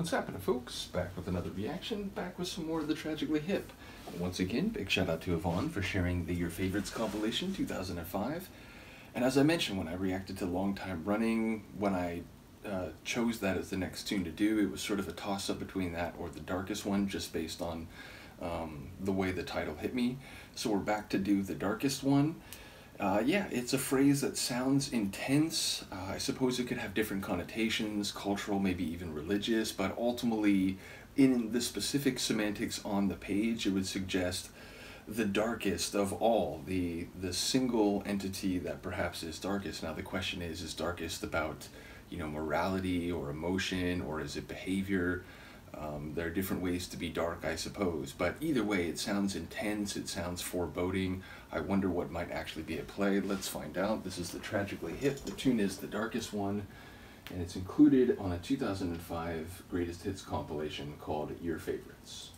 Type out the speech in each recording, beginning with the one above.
What's happening, folks? Back with another reaction, back with some more of the Tragically Hip. Once again, big shout out to Yvonne for sharing the Yer Favourites compilation 2005. And as I mentioned when I reacted to Long Time Running, when I chose that as the next tune to do, it was sort of a toss-up between that or the darkest one, just based on the way the title hit me. So we're back to do the darkest one. Yeah, it's a phrase that sounds intense. I suppose it could have different connotations, cultural, maybe even religious, but ultimately, in the specific semantics on the page, it would suggest the darkest of all, the single entity that perhaps is darkest. Now the question is darkest about, morality or emotion, or is it behavior? There are different ways to be dark, I suppose, but either way, it sounds intense, it sounds foreboding. I wonder what might actually be at play. Let's find out. This is the Tragically Hip. The tune is The Darkest One, and it's included on a 2005 Greatest Hits compilation called Yer Favourites.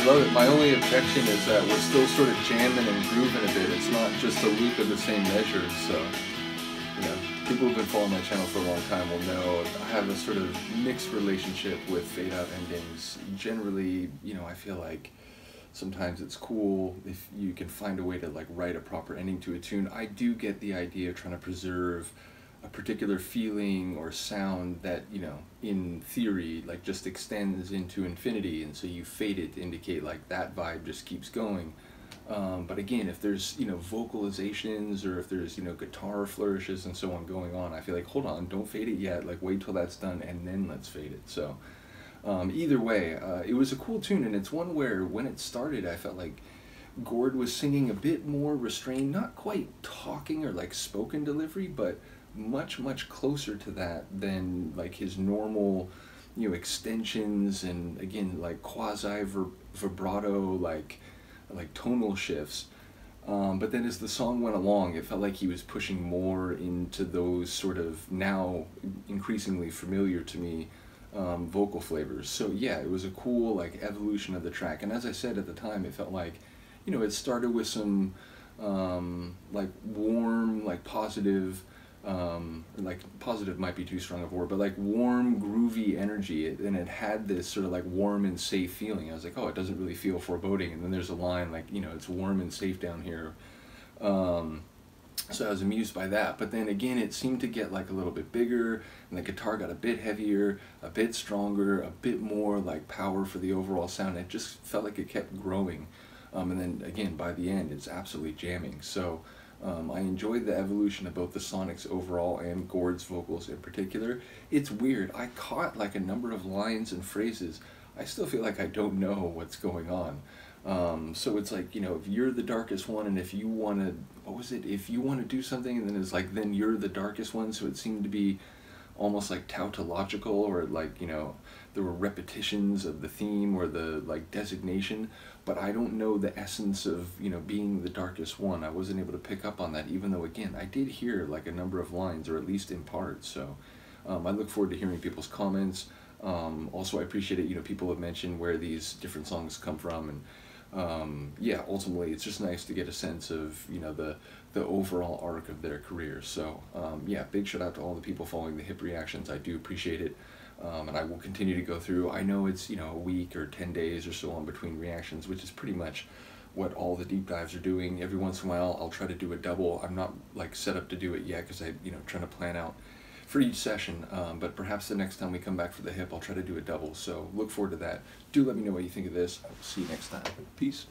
love it. My only objection is that we're still sort of jamming and grooving a bit. It's not just a loop of the same measures, so, you know, people who've been following my channel for a long time will know I have a sort of mixed relationship with fade-out endings. Generally, you know, I feel like sometimes it's cool if you can find a way to like write a proper ending to a tune. I do get the idea of trying to preserve a particular feeling or sound that, you know, in theory, like just extends into infinity, and so you fade it to indicate like that vibe just keeps going. But again, if there's, you know, vocalizations or if there's, you know, guitar flourishes and so on going on, I feel like, hold on, don't fade it yet, like wait till that's done and then let's fade it. So either way, it was a cool tune, and it's one where when it started I felt like Gord was singing a bit more restrained, not quite talking or like spoken delivery, but much closer to that than like his normal, you know, extensions and again like quasi vibrato like tonal shifts. But then as the song went along, it felt like he was pushing more into those sort of now increasingly familiar to me vocal flavors. So yeah, it was a cool like evolution of the track, and as I said at the time, it felt like, you know, it started with some like warm, like positive, like positive might be too strong of a word, but like warm, groovy energy, and it had this sort of like warm and safe feeling. I was like, oh, it doesn't really feel foreboding, and then there's a line like, you know, it's warm and safe down here. So I was amused by that, but then again it seemed to get like a little bit bigger, and the guitar got a bit heavier, a bit stronger, a bit more like power for the overall sound. It just felt like it kept growing, and then again by the end it's absolutely jamming. So I enjoyed the evolution of both the sonics overall and Gord's vocals in particular. It's weird, I caught like a number of lines and phrases. I still feel like I don't know what's going on. So it's like, you know, if you're the darkest one, and if you want to, what was it, if you want to do something, and then it's like, then you're the darkest one. So it seemed to be almost like tautological, or like, you know, there were repetitions of the theme or the like designation, but I don't know the essence of, you know, being the darkest one. I wasn't able to pick up on that, even though again I did hear like a number of lines, or at least in parts. So I look forward to hearing people's comments. Also I appreciate it, you know, people have mentioned where these different songs come from, and yeah, ultimately it's just nice to get a sense of, you know, the overall arc of their career. So yeah, big shout out to all the people following the hip reactions. I do appreciate it, and I will continue to go through. I know it's, you know, a week or 10 days or so on between reactions, which is pretty much what all the deep dives are doing. Every once in a while I'll try to do a double. I'm not like set up to do it yet because I, you know, trying to plan out for each session, but perhaps the next time we come back for the hip I'll try to do a double. So look forward to that. Do let me know what you think of this. I will see you next time. Peace.